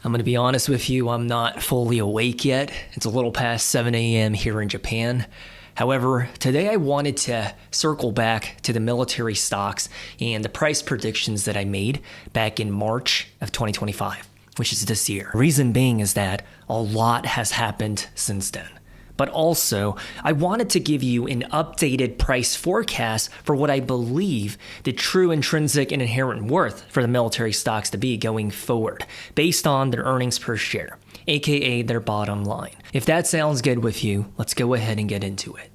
I'm going to be honest with you, I'm not fully awake yet. It's a little past 7 a.m. here in Japan. However, today I wanted to circle back to the military stocks and the price predictions that I made back in March of 2025, which is this year. Reason being is that a lot has happened since then. But also, I wanted to give you an updated price forecast for what I believe the true intrinsic and inherent worth for the military stocks to be going forward, based on their earnings per share, aka their bottom line. If that sounds good with you, let's go ahead and get into it.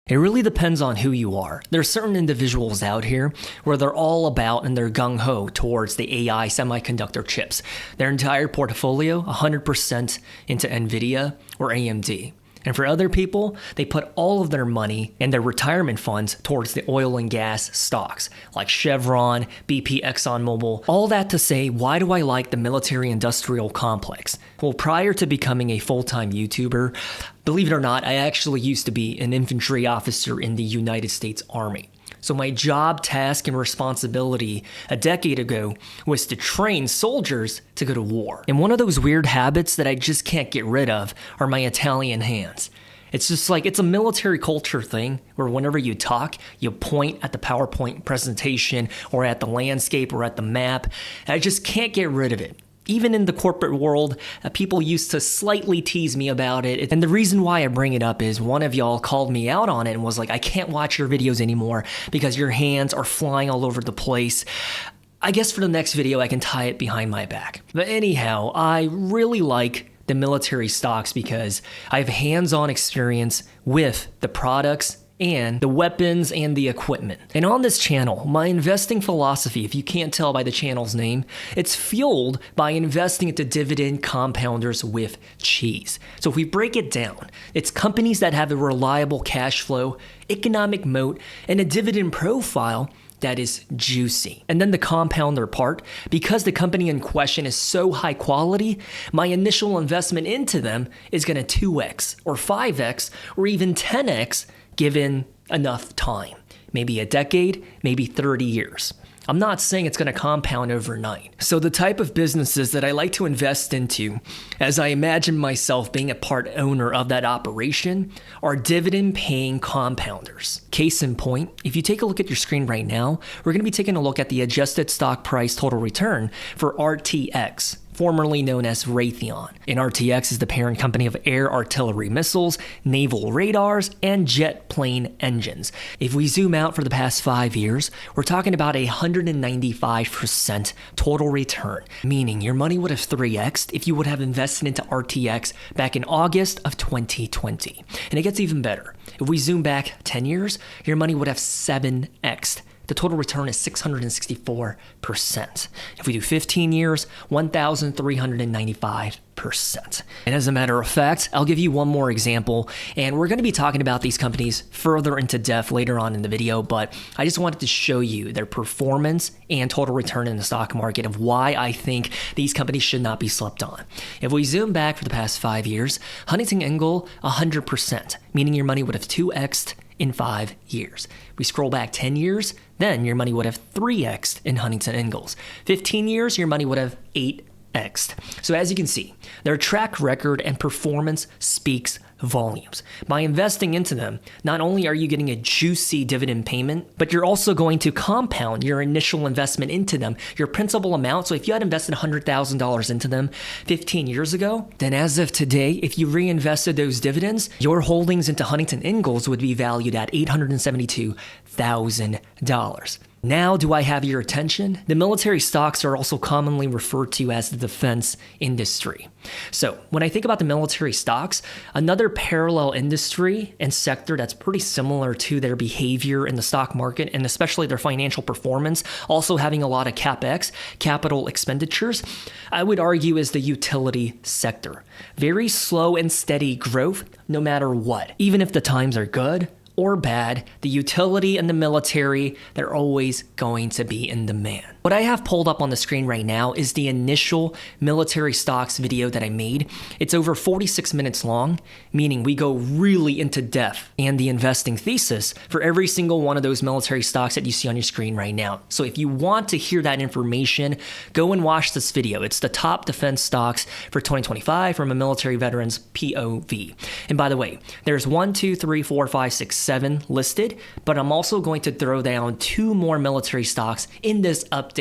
It really depends on who you are. There are certain individuals out here where they're all about and they're gung-ho towards the AI semiconductor chips. Their entire portfolio, 100% into NVIDIA or AMD. And for other people, they put all of their money and their retirement funds towards the oil and gas stocks, like Chevron, BP, ExxonMobil. All that to say, why do I like the military-industrial complex? Well, prior to becoming a full-time YouTuber, believe it or not, I actually used to be an infantry officer in the United States Army. So my job, task, and responsibility a decade ago was to train soldiers to go to war. And one of those weird habits that I just can't get rid of are my Italian hands. It's just like, it's a military culture thing where whenever you talk, you point at the PowerPoint presentation or at the landscape or at the map. And I just can't get rid of it. Even in the corporate world, people used to slightly tease me about it. And the reason why I bring it up is one of y'all called me out on it and was like, I can't watch your videos anymore because your hands are flying all over the place. I guess for the next video, I can tie it behind my back. But anyhow, I really like the military stocks because I have hands-on experience with the products and the weapons and the equipment. And on this channel, my investing philosophy, if you can't tell by the channel's name, it's fueled by investing into dividend compounders with cheese. So if we break it down, it's companies that have a reliable cash flow, economic moat, and a dividend profile that is juicy. And then the compounder part, because the company in question is so high quality, my initial investment into them is going to 2x or 5x or even 10x given enough time. Maybe a decade, maybe 30 years. I'm not saying it's going to compound overnight. So the type of businesses that I like to invest into, as I imagine myself being a part owner of that operation, are dividend-paying compounders. Case in point, if you take a look at your screen right now, we're going to be taking a look at the adjusted stock price total return for RTX, formerly known as Raytheon. And RTX is the parent company of air artillery missiles, naval radars, and jet plane engines. If we zoom out for the past 5 years, we're talking about 195% total return, meaning your money would have 3x'd if you would have invested into RTX back in August of 2020. And it gets even better. If we zoom back 10 years, your money would have 7x'd. The total return is 664%. If we do 15 years, 1,395%. And as a matter of fact, I'll give you one more example, and we're going to be talking about these companies further into depth later on in the video, but I just wanted to show you their performance and total return in the stock market of why I think these companies should not be slept on. If we zoom back for the past 5 years, Huntington Ingalls, 100%, meaning your money would have 2x'd in 5 years. We scroll back 10 years, then your money would have 3x'd in Huntington Ingalls. 15 years, your money would have 8x'd. So as you can see, their track record and performance speaks volumes. By investing into them, not only are you getting a juicy dividend payment, but you're also going to compound your initial investment into them, your principal amount. So if you had invested $100,000 into them 15 years ago, then as of today, if you reinvested those dividends, your holdings into Huntington Ingalls would be valued at $872,000. Now, do I have your attention? The military stocks are also commonly referred to as the defense industry. So when I think about the military stocks, another parallel industry and sector that's pretty similar to their behavior in the stock market and especially their financial performance, also having a lot of CapEx, capital expenditures, I would argue is the utility sector. Very slow and steady growth no matter what. Even if the times are good or bad, the utility and the military, they're always going to be in demand. What I have pulled up on the screen right now is the initial military stocks video that I made. It's over 46 minutes long, meaning we go really into depth and the investing thesis for every single one of those military stocks that you see on your screen right now. So if you want to hear that information, go and watch this video. It's the top defense stocks for 2025 from a military veteran's POV. And by the way, there's 1, 2, 3, 4, 5, 6, 7 listed, but I'm also going to throw down 2 more military stocks in this updated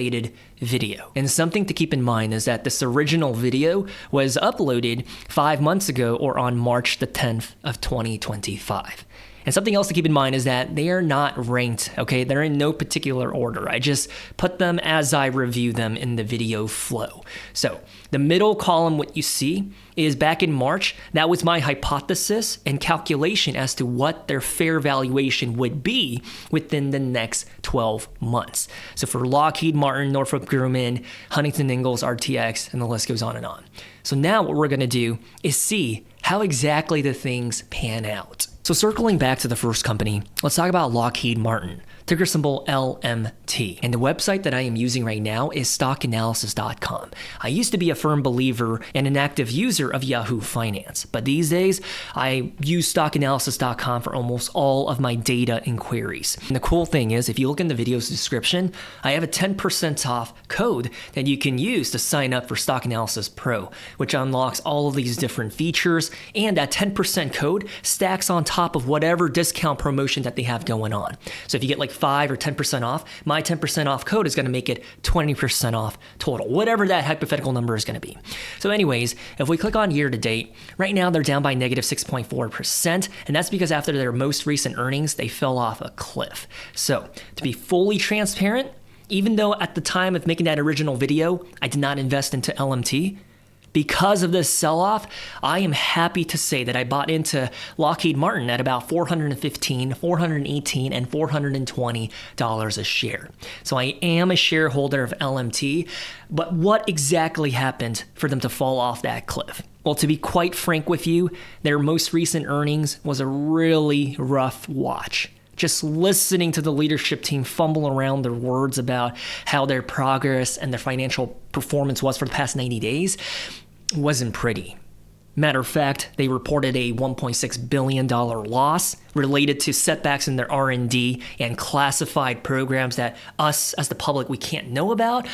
video. And something to keep in mind is that this original video was uploaded 5 months ago or on March the 10th of 2025. And something else to keep in mind is that they are not ranked, okay? They're in no particular order. I just put them as I review them in the video flow. So the middle column, what you see is back in March, that was my hypothesis and calculation as to what their fair valuation would be within the next 12 months. So for Lockheed Martin, Northrop Grumman, Huntington Ingalls, RTX, and the list goes on and on. So now what we're gonna do is see how exactly the things pan out. So circling back to the first company, let's talk about Lockheed Martin, ticker symbol LMT. And the website that I am using right now is stockanalysis.com. I used to be a firm believer and an active user of Yahoo Finance, but these days I use stockanalysis.com for almost all of my data inquiries. And the cool thing is, if you look in the video's description, I have a 10% off code that you can use to sign up for Stock Analysis Pro, which unlocks all of these different features, and that 10% code stacks on top of whatever discount promotion that they have going on. So if you get like 5 or 10% off, my 10% off code is going to make it 20% off total, whatever that hypothetical number is going to be. So anyways, if we click on year to date, right now they're down by negative 6.4%, and that's because after their most recent earnings, they fell off a cliff. So to be fully transparent, even though at the time of making that original video, I did not invest into LMT, because of this sell-off, I am happy to say that I bought into Lockheed Martin at about $415, $418, and $420 a share. So I am a shareholder of LMT, but what exactly happened for them to fall off that cliff? Well, to be quite frank with you, their most recent earnings was a really rough watch. Just listening to the leadership team fumble around their words about how their progress and their financial performance was for the past 90 days wasn't pretty. Matter of fact, they reported a $1.6 billion loss related to setbacks in their R&D and classified programs that us as the public, we can't know about.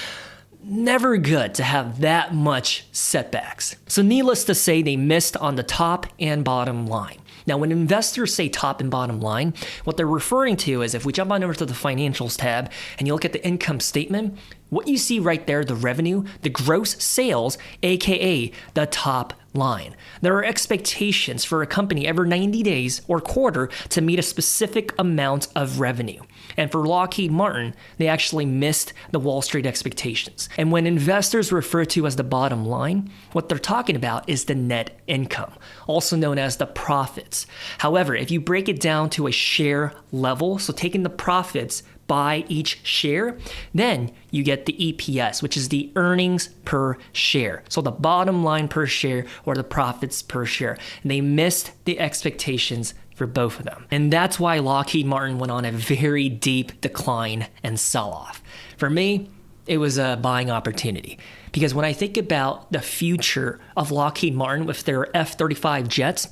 Never good to have that much setbacks. So needless to say, they missed on the top and bottom line. Now, when investors say top and bottom line, what they're referring to is, if we jump on over to the financials tab and you look at the income statement, what you see right there, the revenue, the gross sales, aka the top line. There are expectations for a company every 90 days or quarter to meet a specific amount of revenue. And for Lockheed Martin, they actually missed the Wall Street expectations. And when investors refer to as the bottom line, what they're talking about is the net income, also known as the profits. However, if you break it down to a share level, so taking the profits by each share, then you get the EPS, which is the earnings per share. So the bottom line per share or the profits per share. And they missed the expectations for both of them. And that's why Lockheed Martin went on a very deep decline and sell-off. For me, it was a buying opportunity. Because when I think about the future of Lockheed Martin with their F-35 jets,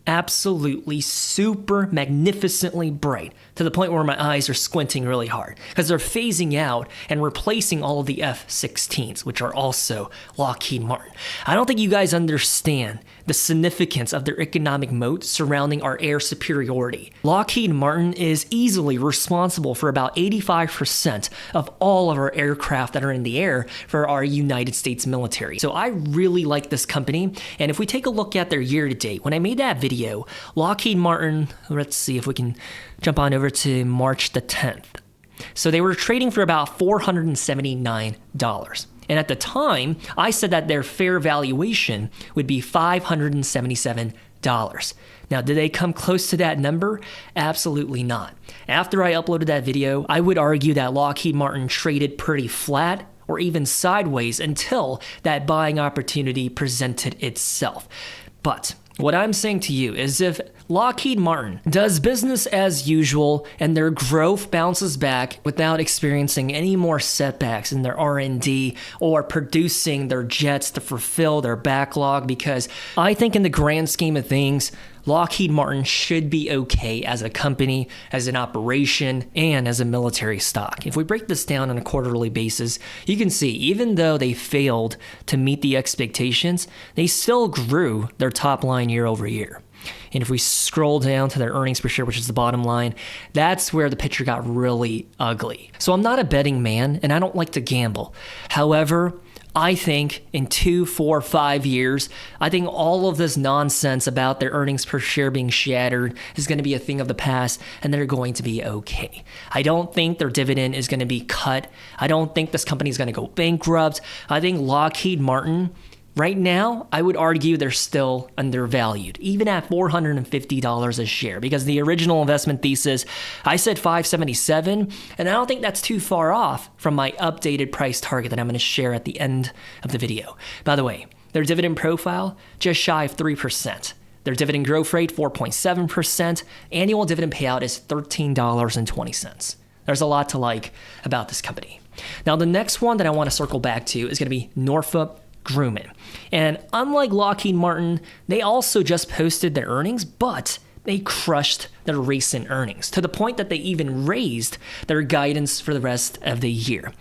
absolutely super magnificently bright, to the point where my eyes are squinting really hard, because they're phasing out and replacing all of the F-16s, which are also Lockheed Martin. I don't think you guys understand the significance of their economic moat surrounding our air superiority. Lockheed Martin is easily responsible for about 85% of all of our aircraft that are in the air for our United States military. So I really like this company, and if we take a look at their year-to-date, when I made that video, Lockheed Martin, let's see if we can jump on over to March the 10th. So they were trading for about $479. And at the time, I said that their fair valuation would be $577. Now, did they come close to that number? Absolutely not. After I uploaded that video, I would argue that Lockheed Martin traded pretty flat or even sideways until that buying opportunity presented itself. But what I'm saying to you is, if Lockheed Martin does business as usual and their growth bounces back without experiencing any more setbacks in their R&D or producing their jets to fulfill their backlog, because I think in the grand scheme of things, Lockheed Martin should be okay as a company, as an operation, and as a military stock. If we break this down on a quarterly basis, you can see even though they failed to meet the expectations, they still grew their top line year over year. And if we scroll down to their earnings per share, which is the bottom line, that's where the picture got really ugly. So I'm not a betting man, and I don't like to gamble. However, I think in 2, 4, 5 years, I think all of this nonsense about their earnings per share being shattered is going to be a thing of the past, and they're going to be okay. I don't think their dividend is going to be cut. I don't think this company is going to go bankrupt. I think Lockheed Martin, right now, I would argue they're still undervalued, even at $450 a share, because the original investment thesis, I said $577, and I don't think that's too far off from my updated price target that I'm going to share at the end of the video. By the way, their dividend profile, just shy of 3%. Their dividend growth rate, 4.7%. Annual dividend payout is $13.20. There's a lot to like about this company. Now, the next one that I want to circle back to is going to be Northrop Grumman. And unlike Lockheed Martin, they also just posted their earnings, but they crushed their recent earnings to the point that they even raised their guidance for the rest of the year.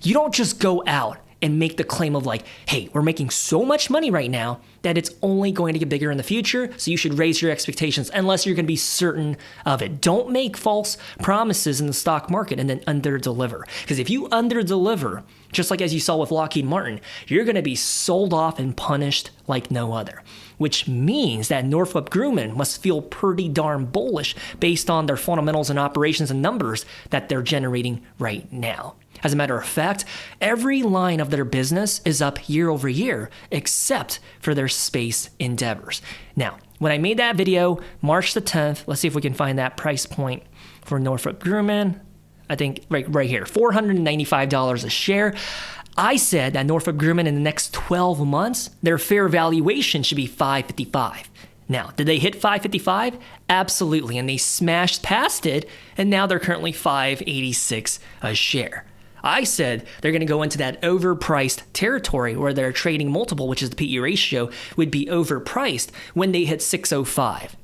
You don't just go out and make the claim of like, hey, we're making so much money right now that it's only going to get bigger in the future, so you should raise your expectations unless you're going to be certain of it. Don't make false promises in the stock market and then under-deliver. Because if you under-deliver, just like as you saw with Lockheed Martin, you're going to be sold off and punished like no other, which means that Northrop Grumman must feel pretty darn bullish based on their fundamentals and operations and numbers that they're generating right now. As a matter of fact, every line of their business is up year over year, except for their space endeavors. Now, when I made that video, March the 10th, let's see if we can find that price point for Northrop Grumman. I think right here, $495 a share. I said that Northrop Grumman in the next 12 months, their fair valuation should be $555. Now, did they hit $555? Absolutely, and they smashed past it, and now they're currently $586 a share. I said they're going to go into that overpriced territory where their trading multiple, which is the PE ratio, would be overpriced when they hit 605.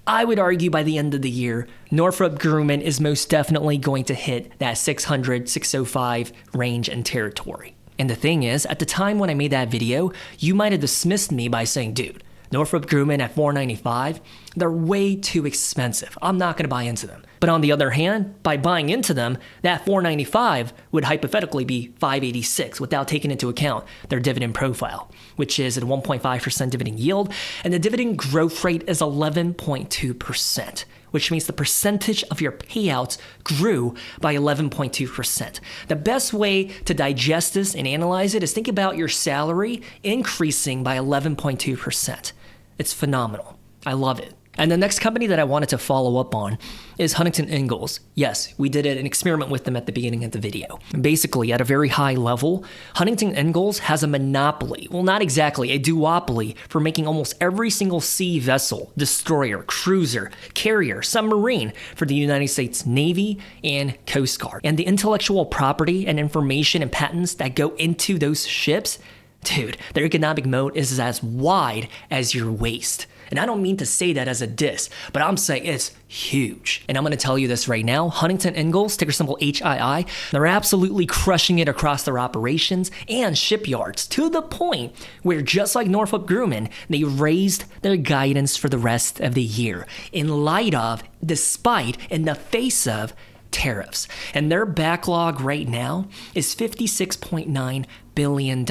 I would argue by the end of the year, Northrop Grumman is most definitely going to hit that 600, 605 range and territory. And the thing is, at the time when I made that video, you might have dismissed me by saying, dude, Northrop Grumman at $495, they're way too expensive. I'm not going to buy into them. But on the other hand, by buying into them, that $495 would hypothetically be $586 without taking into account their dividend profile, which is at 1.5% dividend yield, and the dividend growth rate is 11.2%, which means the percentage of your payouts grew by 11.2%. The best way to digest this and analyze it is think about your salary increasing by 11.2%. It's phenomenal. I love it. And the next company that I wanted to follow up on is Huntington Ingalls. Yes, we did an experiment with them at the beginning of the video. Basically, at a very high level, Huntington Ingalls has a monopoly, well, not exactly, a duopoly for making almost every single sea vessel, destroyer, cruiser, carrier, submarine for the United States Navy and Coast Guard. And the intellectual property and information and patents that go into those ships, dude, their economic moat is as wide as your waist. And I don't mean to say that as a diss, but I'm saying it's huge. And I'm going to tell you this right now. Huntington Ingalls, ticker symbol HII, they're absolutely crushing it across their operations and shipyards to the point where, just like Northrop Grumman, they raised their guidance for the rest of the year in light of, despite, in the face of tariffs. And their backlog right now is $56.9 billion.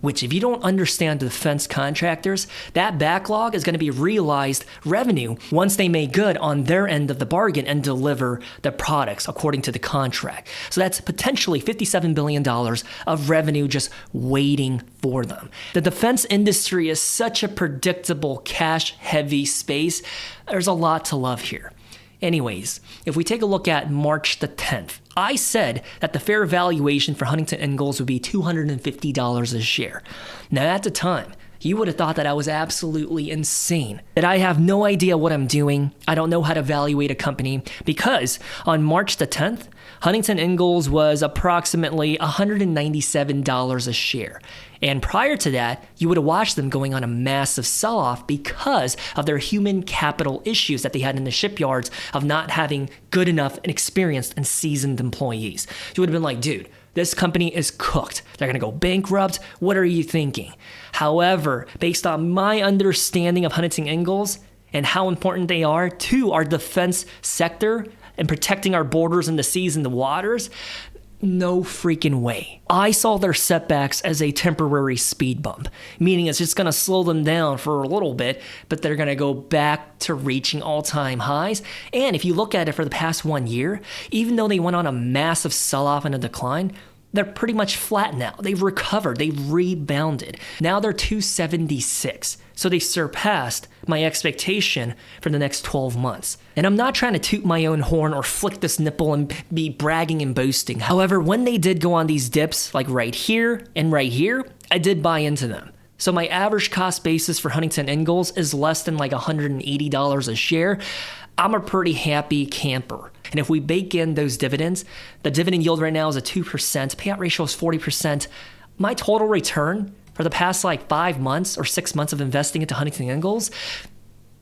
Which, if you don't understand defense contractors, that backlog is going to be realized revenue once they make good on their end of the bargain and deliver the products according to the contract. So that's potentially $57 billion of revenue just waiting for them. The defense industry is such a predictable, cash-heavy space. There's a lot to love here. Anyways, if we take a look at March the 10th, I said that the fair valuation for Huntington Ingalls would be $250 a share. Now, at the time, you would have thought that I was absolutely insane, that I have no idea what I'm doing. I don't know how to evaluate a company, because on March the 10th, Huntington Ingalls was approximately $197 a share. And prior to that, you would have watched them going on a massive sell-off because of their human capital issues that they had in the shipyards of not having good enough and experienced and seasoned employees. You would have been like, dude, this company is cooked. They're going to go bankrupt. What are you thinking? However, based on my understanding of Huntington Ingalls and how important they are to our defense sector and protecting our borders and the seas and the waters, no freaking way. I saw their setbacks as a temporary speed bump, meaning it's just going to slow them down for a little bit, but they're going to go back to reaching all-time highs. And if you look at it for the past 1 year, even though they went on a massive sell-off and a decline, they're pretty much flat now. They've recovered. They've rebounded. Now they're 276. So they surpassed my expectation for the next 12 months. And I'm not trying to toot my own horn or flick this nipple and be bragging and boasting. However, when they did go on these dips, like right here and right here, I did buy into them. So my average cost basis for Huntington Ingalls is less than like $180 a share. I'm a pretty happy camper. And if we bake in those dividends, the dividend yield right now is a 2%, payout ratio is 40%. My total return for the past like 5 months or 6 months of investing into Huntington Ingalls,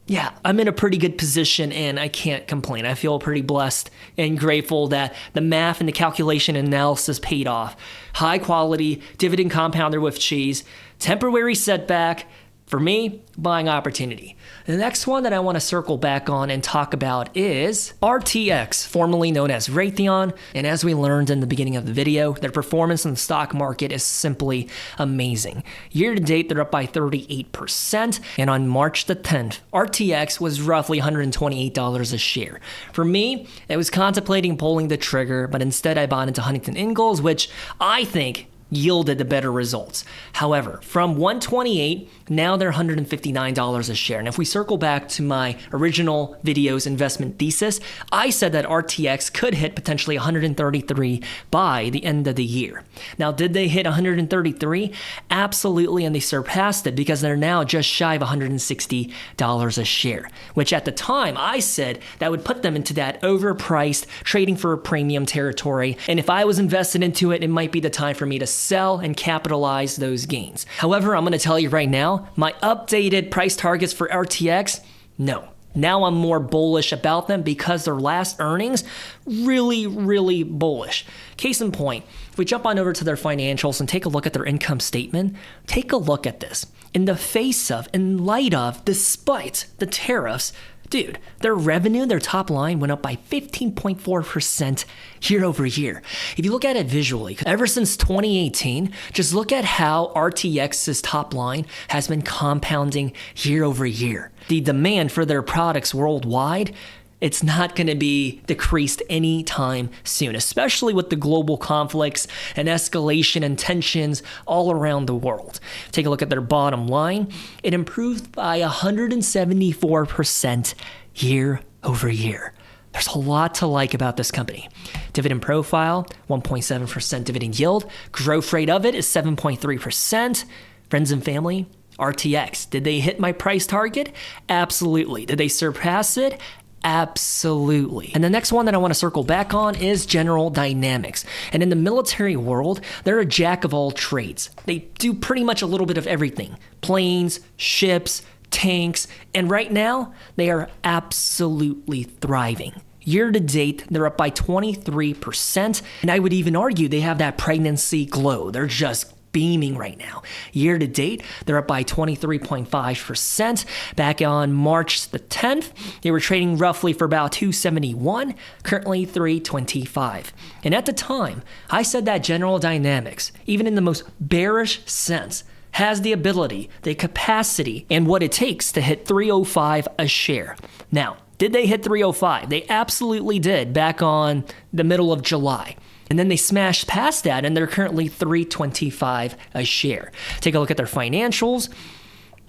yeah, I'm in a pretty good position and I can't complain. I feel pretty blessed and grateful that the math and the calculation analysis paid off. High quality, dividend compounder with cheese, temporary setback. For me, buying opportunity. The next one that I want to circle back on and talk about is RTX, formerly known as Raytheon. And as we learned in the beginning of the video, their performance in the stock market is simply amazing. Year to date, they're up by 38%. And on March the 10th, RTX was roughly $128 a share. For me, I was contemplating pulling the trigger, but instead I bought into Huntington Ingalls, which I think yielded the better results. However, from $128, now they're $159 a share. And if we circle back to my original video's investment thesis, I said that RTX could hit potentially 133 by the end of the year. Now, did they hit 133? Absolutely, and they surpassed it because they're now just shy of $160 a share, which at the time I said that would put them into that overpriced trading for a premium territory. And if I was invested into it, it might be the time for me to sell and capitalize those gains. However, I'm going to tell you right now, my updated price targets for RTX, no. Now I'm more bullish about them because their last earnings, really bullish. Case in point, if we jump on over to their financials and take a look at their income statement, take a look at this. In the face of, in light of, despite the tariffs, dude, their revenue, their top line went up by 15.4% year over year. If you look at it visually, ever since 2018, just look at how RTX's top line has been compounding year over year. The demand for their products worldwide, it's not going to be decreased anytime soon, especially with the global conflicts and escalation and tensions all around the world. Take a look at their bottom line. It improved by 174% year over year. There's a lot to like about this company. Dividend profile, 1.7% dividend yield. Growth rate of it is 7.3%. Friends and family, RTX. Did they hit my price target? Absolutely. Did they surpass it? Absolutely. And the next one that I want to circle back on is General Dynamics. And in the military world, they're a jack of all trades. They do pretty much a little bit of everything. Planes, ships, tanks, and right now, they are absolutely thriving. Year to date, they're up by 23%, and I would even argue they have that pregnancy glow. They're just beaming right now. Year to date, they're up by 23.5%. Back on March the 10th, they were trading roughly for about 271, currently 325. And at the time, I said that General Dynamics, even in the most bearish sense, has the ability, the capacity, and what it takes to hit 305 a share. Now, did they hit 305? They absolutely did back on the middle of July. And then they smashed past that, and they're currently 325 a share. Take a look at their financials.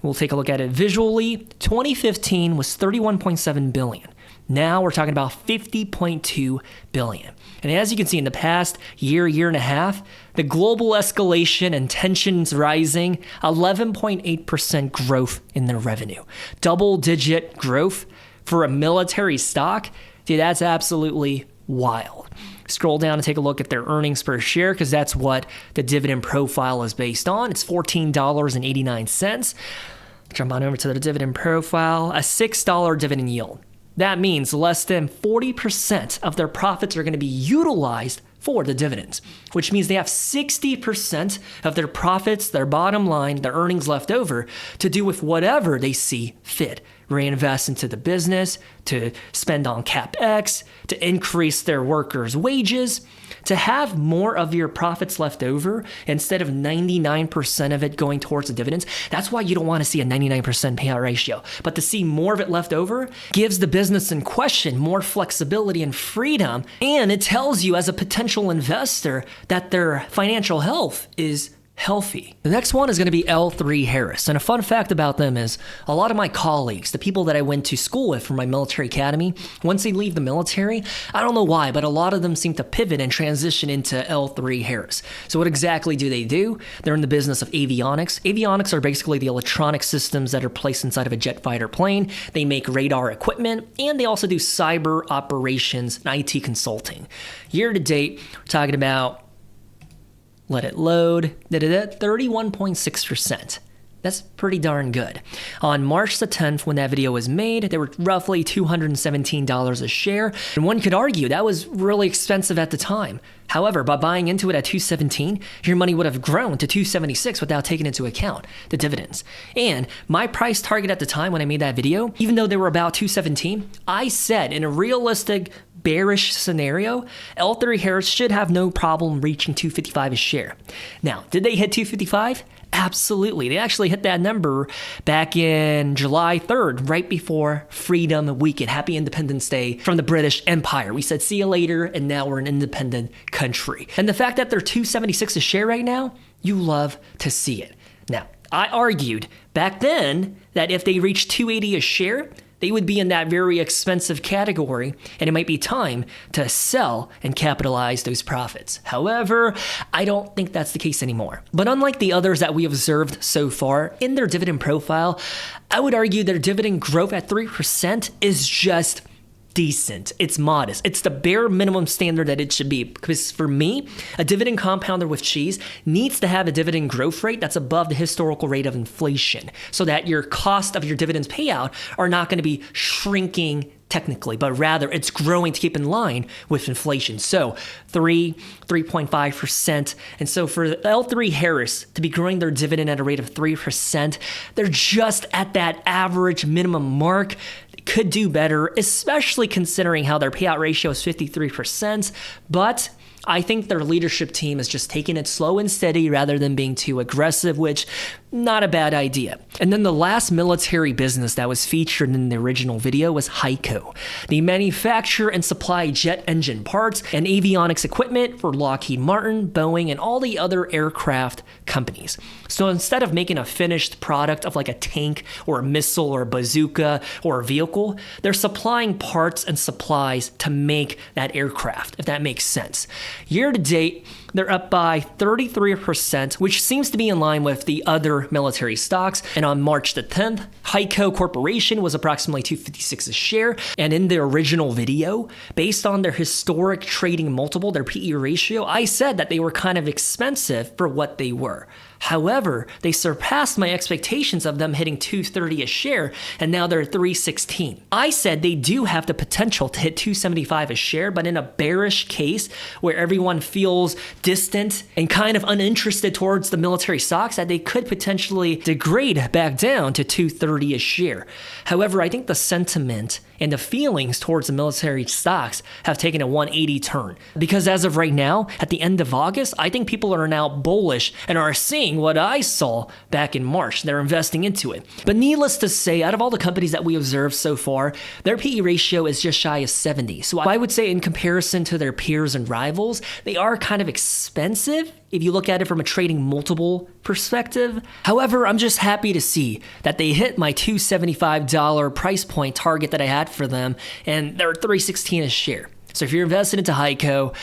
We'll take a look at it visually. 2015 was $31.7 billion. Now we're talking about $50.2 billion. And as you can see in the past year and a half, the global escalation and tensions rising, 11.8% growth in their revenue. Double-digit growth for a military stock, dude, that's absolutely wild. Scroll down and take a look at their earnings per share because that's what the dividend profile is based on. It's $14.89. Jump on over to the dividend profile, a $6 dividend yield. That means less than 40% of their profits are going to be utilized for the dividends, which means they have 60% of their profits, their bottom line, their earnings left over to do with whatever they see fit. Reinvest into the business, to spend on CapEx, to increase their workers' wages, to have more of your profits left over instead of 99% of it going towards the dividends. That's why you don't want to see a 99% payout ratio. But to see more of it left over gives the business in question more flexibility and freedom, and it tells you as a potential investor that their financial health is healthy. The next one is going to be L3Harris. And a fun fact about them is a lot of my colleagues, the people that I went to school with from my military academy, once they leave the military, I don't know why, but a lot of them seem to pivot and transition into L3Harris. So what exactly do? They're in the business of avionics. Avionics are basically the electronic systems that are placed inside of a jet fighter plane. They make radar equipment, and they also do cyber operations and IT consulting. Year to date, we're talking about, let it load, 31.6%. That's pretty darn good. On March the 10th, when that video was made, they were roughly $217 a share. And one could argue that was really expensive at the time. However, by buying into it at $217, your money would have grown to $276 without taking into account the dividends. And my price target at the time when I made that video, even though they were about $217, I said in a realistic bearish scenario, L3Harris should have no problem reaching $255 a share. Now, did they hit $255? Absolutely. They actually hit that number back in July 3rd, right before Freedom Weekend. Happy Independence Day from the British Empire. We said, see you later, and now we're an independent country. And the fact that they're $276 a share right now, you love to see it. Now, I argued back then that if they reached $280 a share, they would be in that very expensive category, and it might be time to sell and capitalize those profits. However, I don't think that's the case anymore. But unlike the others that we observed so far in their dividend profile, I would argue their dividend growth at 3% is just decent. It's modest. It's the bare minimum standard that it should be. Because for me, a dividend compounder with cheese needs to have a dividend growth rate that's above the historical rate of inflation so that your cost of your dividends payout are not going to be shrinking technically, but rather it's growing to keep in line with inflation. So 3.5%. And so for L3Harris to be growing their dividend at a rate of 3%, they're just at that average minimum mark. Could do better, especially considering how their payout ratio is 53%, but I think their leadership team is just taking it slow and steady rather than being too aggressive, which not a bad idea. And then the last military business that was featured in the original video was Heico. They manufacture and supply jet engine parts and avionics equipment for Lockheed Martin, Boeing, and all the other aircraft companies. So instead of making a finished product of like a tank or a missile or a bazooka or a vehicle, they're supplying parts and supplies to make that aircraft, if that makes sense. Year to date, they're up by 33%, which seems to be in line with the other military stocks. And on March the 10th, Heico Corporation was approximately $256 a share. And in the original video, based on their historic trading multiple, their PE ratio, I said that they were kind of expensive for what they were. However, they surpassed my expectations of them hitting $230 a share, and now they're $316. I said they do have the potential to hit $275 a share, but in a bearish case where everyone feels distant and kind of uninterested towards the military stocks, that they could potentially degrade back down to $230 a share. However, I think the sentiment and the feelings towards the military stocks have taken a 180 turn. Because as of right now, at the end of August, I think people are now bullish and are seeing what I saw back in March. They're investing into it. But needless to say, out of all the companies that we observed so far, their PE ratio is just shy of 70. So I would say in comparison to their peers and rivals, they are kind of expensive if you look at it from a trading multiple perspective. However, I'm just happy to see that they hit my $275 price point target that I had for them, and they're $316 a share. So if you're invested into Heico,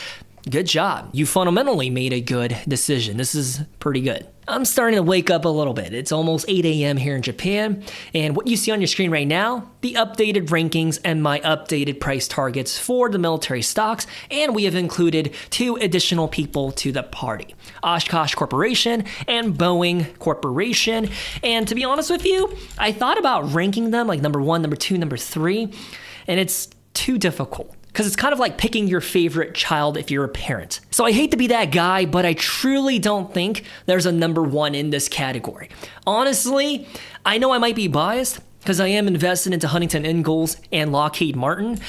good job. You fundamentally made a good decision. This is pretty good. I'm starting to wake up a little bit. It's almost 8 a.m. here in Japan, and what you see on your screen right now, the updated rankings and my updated price targets for the military stocks, and we have included 2 additional people to the party, Oshkosh Corporation and Boeing Corporation. And to be honest with you, I thought about ranking them like number 1, number 2, number 3, and it's too difficult. Because it's kind of like picking your favorite child if you're a parent. So I hate to be that guy, but I truly don't think there's a number 1 in this category. Honestly, I know I might be biased because I am invested into Huntington Ingalls and Lockheed Martin.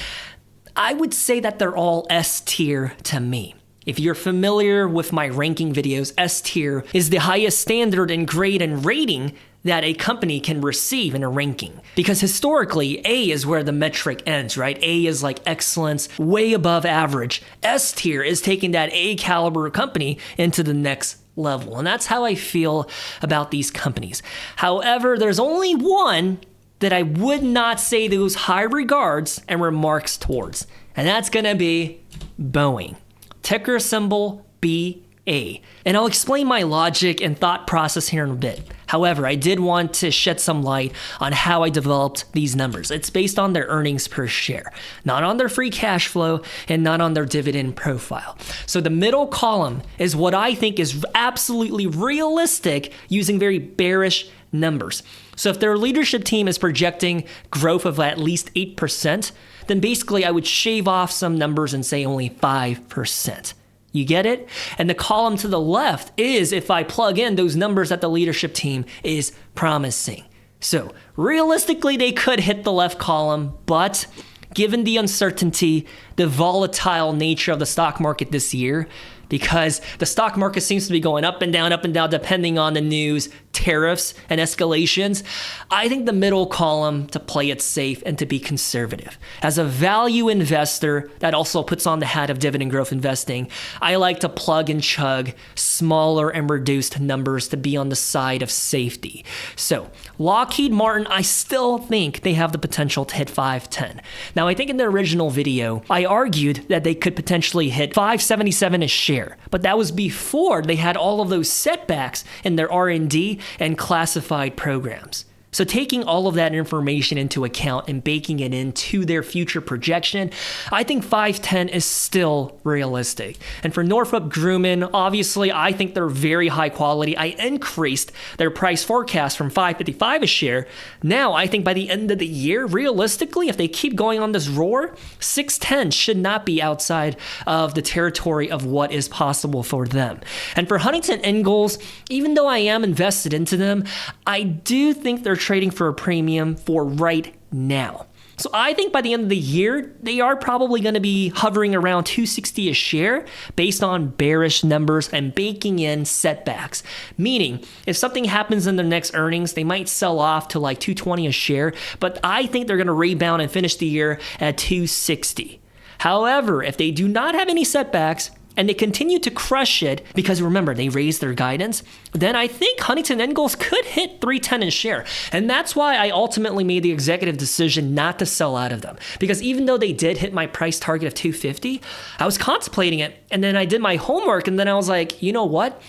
I would say that they're all S tier to me. If you're familiar with my ranking videos, S tier is the highest standard and grade and rating that a company can receive in a ranking. Because historically, A is where the metric ends, right? A is like excellence, way above average. S tier is taking that A caliber company into the next level. And that's how I feel about these companies. However, there's only one that I would not say those high regards and remarks towards. And that's gonna be Boeing. Ticker symbol BA. And I'll explain my logic and thought process here in a bit. However, I did want to shed some light on how I developed these numbers. It's based on their earnings per share, not on their free cash flow and not on their dividend profile. So the middle column is what I think is absolutely realistic using very bearish numbers. So if their leadership team is projecting growth of at least 8%, then basically I would shave off some numbers and say only 5%. You get it? And the column to the left is if I plug in those numbers that the leadership team is promising. So realistically, they could hit the left column, but given the uncertainty, the volatile nature of the stock market this year, because the stock market seems to be going up and down, depending on the news, tariffs, and escalations, I think the middle column to play it safe and to be conservative. As a value investor that also puts on the hat of dividend growth investing, I like to plug and chug smaller and reduced numbers to be on the side of safety. So Lockheed Martin, I still think they have the potential to hit 510. Now, I think in the original video, I argued that they could potentially hit 577 a share. But that was before they had all of those setbacks in their R&D and classified programs. So taking all of that information into account and baking it into their future projection, I think 510 is still realistic. And for Northrop Grumman, obviously, I think they're very high quality. I increased their price forecast from 555 a share. Now, I think by the end of the year, realistically, if they keep going on this roar, 610 should not be outside of the territory of what is possible for them. And for Huntington Ingalls, even though I am invested into them, I do think they're trading for a premium for right now. So I think by the end of the year, they are probably going to be hovering around 260 a share based on bearish numbers and baking in setbacks. Meaning, if something happens in their next earnings, they might sell off to like 220 a share, but I think they're going to rebound and finish the year at 260. However, if they do not have any setbacks, and they continue to crush it, because remember, they raised their guidance, then I think Huntington Ingalls could hit 310 a share. And that's why I ultimately made the executive decision not to sell out of them. Because even though they did hit my price target of 250, I was contemplating it, and then I did my homework, and then I was like, you know what?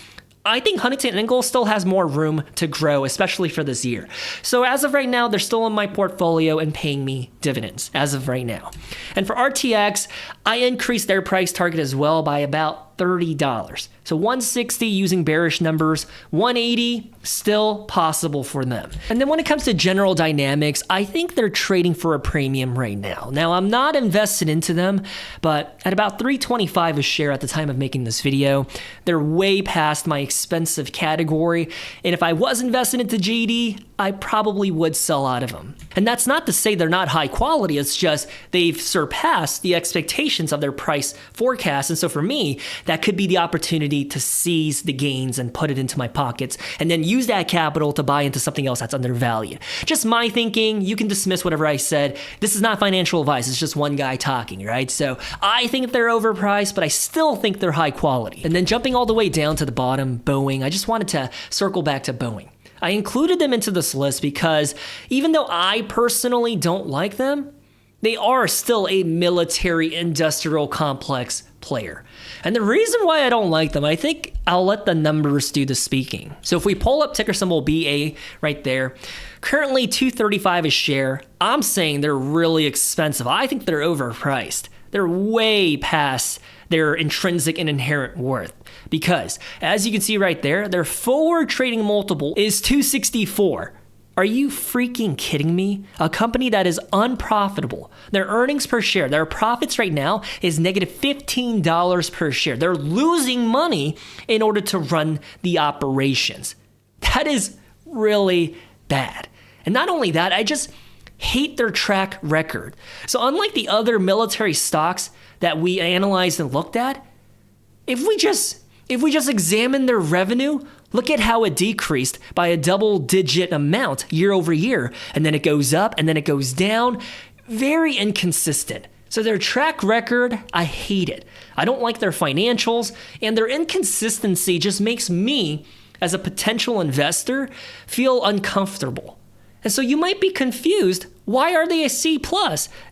I think Huntington Ingalls still has more room to grow, especially for this year. So as of right now, they're still in my portfolio and paying me dividends as of right now. And for RTX, I increased their price target as well by about $30. So 160 using bearish numbers, 180 still possible for them. And then when it comes to General Dynamics, I think they're trading for a premium right now. Now, I'm not invested into them, but at about $325 a share at the time of making this video, they're way past my expensive category. And if I was invested into GD, I probably would sell out of them. And that's not to say they're not high quality, it's just they've surpassed the expectations of their price forecast. And so for me, that could be the opportunity to seize the gains and put it into my pockets and then use that capital to buy into something else that's undervalued. Just my thinking, you can dismiss whatever I said. This is not financial advice, it's just one guy talking, right? So I think they're overpriced, but I still think they're high quality. And then jumping all the way down to the bottom, Boeing, I just wanted to circle back to Boeing. I included them into this list because even though I personally don't like them, they are still a military industrial complex player. And the reason why I don't like them, I think I'll let the numbers do the speaking. So if we pull up ticker symbol BA right there, currently $235 a share. I'm saying they're really expensive. I think they're overpriced. They're way past their intrinsic and inherent worth. Because as you can see right there, their forward trading multiple is 264. Are you freaking kidding me? A company that is unprofitable. Their earnings per share, their profits right now is negative $15 per share. They're losing money in order to run the operations. That is really bad. And not only that, I just hate their track record. So unlike the other military stocks that we analyzed and looked at, if we just examine their revenue, look at how it decreased by a double-digit amount year over year, and then it goes up, and then it goes down. Very inconsistent. So their track record, I hate it. I don't like their financials, and their inconsistency just makes me, as a potential investor, feel uncomfortable. And so you might be confused, why are they a C+,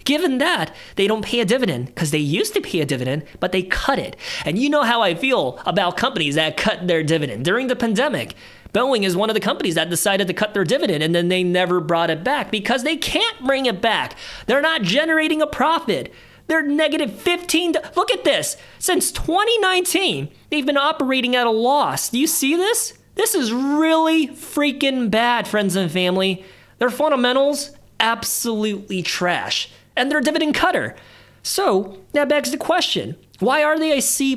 given that they don't pay a dividend? Because they used to pay a dividend, but they cut it. And you know how I feel about companies that cut their dividend. During the pandemic, Boeing is one of the companies that decided to cut their dividend, and then they never brought it back because they can't bring it back. They're not generating a profit. They're negative 15. Look at this. Since 2019, they've been operating at a loss. Do you see this? This is really freaking bad, friends and family. Their fundamentals, absolutely trash. And they're a dividend cutter. So that begs the question, why are they a C+?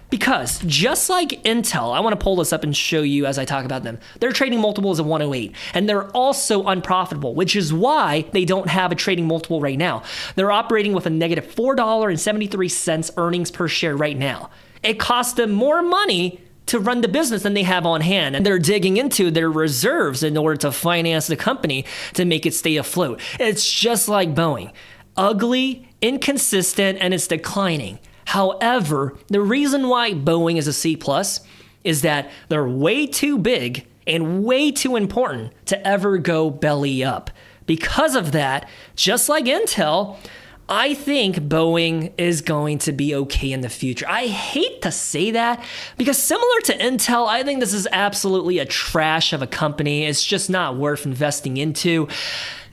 Because just like Intel, I want to pull this up and show you as I talk about them, their trading multiple is a 108, and they're also unprofitable, which is why they don't have a trading multiple right now. They're operating with a negative $4.73 earnings per share right now. It costs them more money to run the business than they have on hand, and they're digging into their reserves in order to finance the company to make it stay afloat. It's just like Boeing. Ugly, inconsistent, and it's declining. However, the reason why Boeing is a C+ is that they're way too big and way too important to ever go belly up. Because of that, just like Intel, I think Boeing is going to be okay in the future. I hate to say that because similar to Intel, I think this is absolutely a trash of a company. It's just not worth investing into.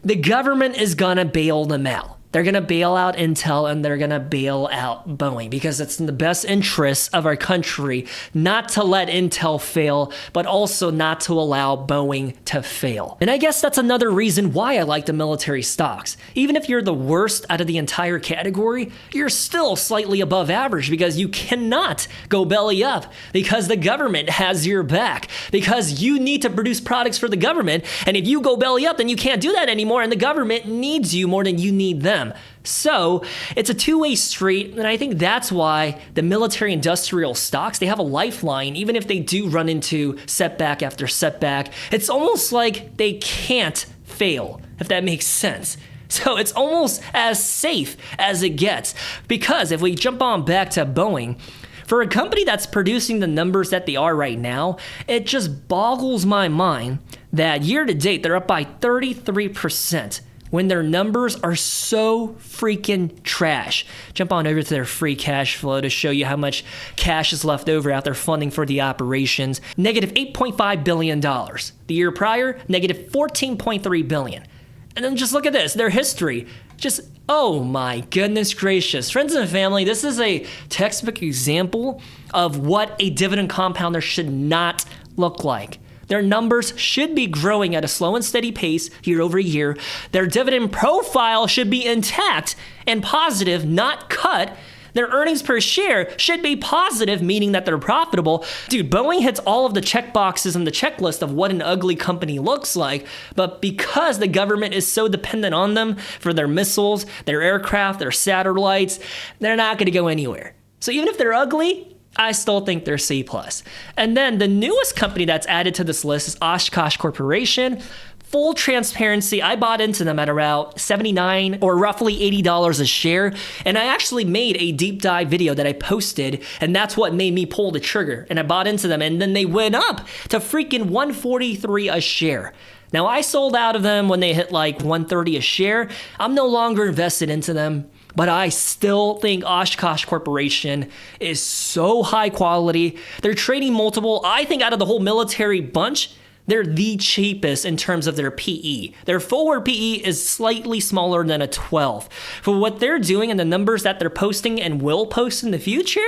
The government is gonna bail them out. They're going to bail out Intel and they're going to bail out Boeing because it's in the best interest of our country not to let Intel fail, but also not to allow Boeing to fail. And I guess that's another reason why I like the military stocks. Even if you're the worst out of the entire category, you're still slightly above average because you cannot go belly up because the government has your back, because you need to produce products for the government. And if you go belly up, then you can't do that anymore. And the government needs you more than you need them. So it's a two-way street, and I think that's why the military industrial stocks, they have a lifeline. Even if they do run into setback after setback, it's almost like they can't fail, if that makes sense. So it's almost as safe as it gets, because if we jump on back to Boeing, for a company that's producing the numbers that they are right now, it just boggles my mind that year to date, they're up by 33%. When their numbers are so freaking trash. Jump on over to their free cash flow to show you how much cash is left over after funding for the operations. Negative $8.5 billion. The year prior, negative $14.3 billion. And then just look at this, their history. Just, oh my goodness gracious. Friends and family, this is a textbook example of what a dividend compounder should not look like. Their numbers should be growing at a slow and steady pace year over year. Their dividend profile should be intact and positive, not cut. Their earnings per share should be positive, meaning that they're profitable. Dude, Boeing hits all of the check boxes in the checklist of what an ugly company looks like, but because the government is so dependent on them for their missiles, their aircraft, their satellites, they're not going to go anywhere. So even if they're ugly, I still think they're C+. And then the newest company that's added to this list is Oshkosh Corporation. Full transparency, I bought into them at around $79 or roughly $80 a share, and I actually made a deep dive video that I posted, and that's what made me pull the trigger, and I bought into them, and then they went up to freaking $143 a share. Now, I sold out of them when they hit like $130 a share. I'm no longer invested into them, but I still think Oshkosh Corporation is so high quality. Their trading multiple, I think out of the whole military bunch, they're the cheapest in terms of their PE. Their forward PE is slightly smaller than a 12. For what they're doing and the numbers that they're posting and will post in the future,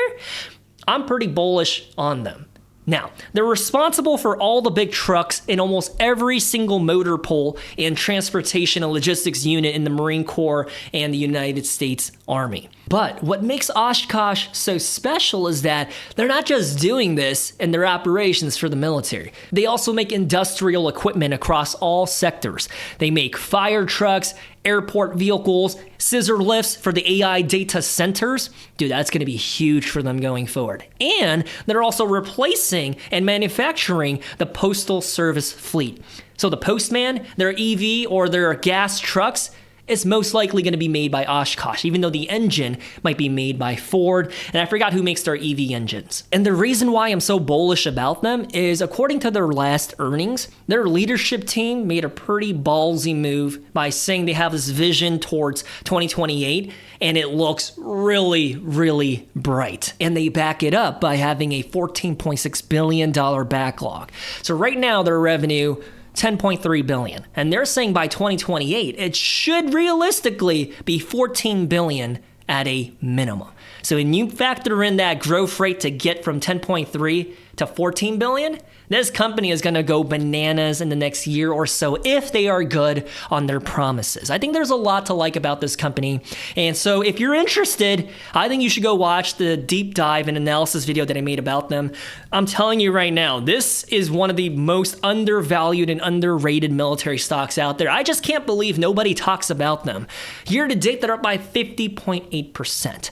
I'm pretty bullish on them. Now, they're responsible for all the big trucks in almost every single motor pool and transportation and logistics unit in the Marine Corps and the United States Army. But what makes Oshkosh so special is that they're not just doing this in their operations for the military. They also make industrial equipment across all sectors. They make fire trucks, airport vehicles, scissor lifts for the AI data centers. Dude, that's going to be huge for them going forward. And they're also replacing and manufacturing the postal service fleet. So the postman, their EV or their gas trucks, is most likely going to be made by Oshkosh, even though the engine might be made by Ford, and I forgot who makes their EV engines. And the reason why I'm so bullish about them is, according to their last earnings, their leadership team made a pretty ballsy move by saying they have this vision towards 2028, and it looks really, really bright. And they back it up by having a $14.6 billion backlog. So right now, their revenue, $10.3 billion. And they're saying by 2028, it should realistically be $14 billion at a minimum. So when you factor in that growth rate to get from 10.3 to 14 billion, this company is going to go bananas in the next year or so if they are good on their promises. I think there's a lot to like about this company. And so if you're interested, I think you should go watch the deep dive and analysis video that I made about them. I'm telling you right now, this is one of the most undervalued and underrated military stocks out there. I just can't believe nobody talks about them. Year to date, they're up by 50.8%.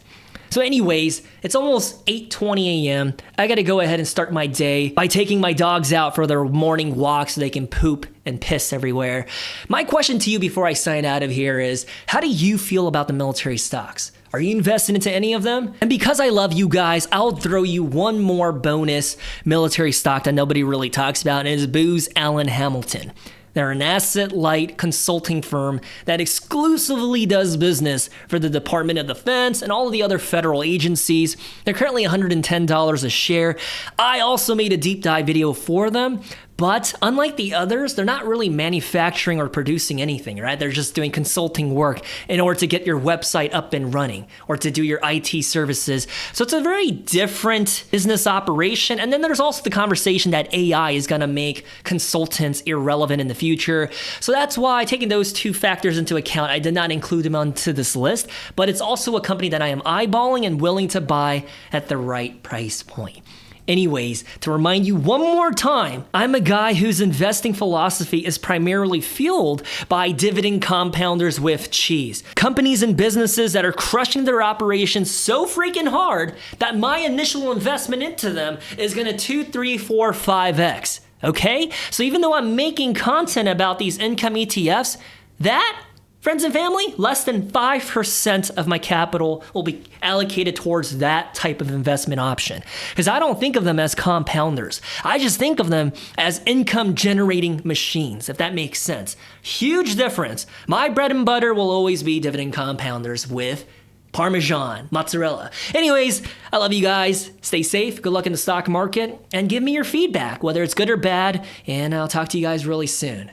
So anyways, it's almost 8:20 a.m. I gotta go ahead and start my day by taking my dogs out for their morning walk so they can poop and piss everywhere. My question to you before I sign out of here is, how do you feel about the military stocks? Are you invested into any of them? And because I love you guys, I'll throw you one more bonus military stock that nobody really talks about, and it is Booz Allen Hamilton. They're an asset-light consulting firm that exclusively does business for the Department of Defense and all of the other federal agencies. They're currently $110 a share. I also made a deep dive video for them, but unlike the others, they're not really manufacturing or producing anything, right? They're just doing consulting work in order to get your website up and running or to do your IT services. So it's a very different business operation. And then there's also the conversation that AI is going to make consultants irrelevant in the future. So that's why, taking those two factors into account, I did not include them onto this list, but it's also a company that I am eyeballing and willing to buy at the right price point. Anyways, to remind you one more time, I'm a guy whose investing philosophy is primarily fueled by dividend compounders with cheese. Companies and businesses that are crushing their operations so freaking hard that my initial investment into them is gonna 2, 3, 4, 5x. Okay? So even though I'm making content about these income ETFs, that, friends and family, less than 5% of my capital will be allocated towards that type of investment option. Because I don't think of them as compounders. I just think of them as income generating machines, if that makes sense. Huge difference. My bread and butter will always be dividend compounders with Parmesan, mozzarella. Anyways, I love you guys. Stay safe. Good luck in the stock market. And give me your feedback, whether it's good or bad. And I'll talk to you guys really soon.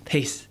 Peace.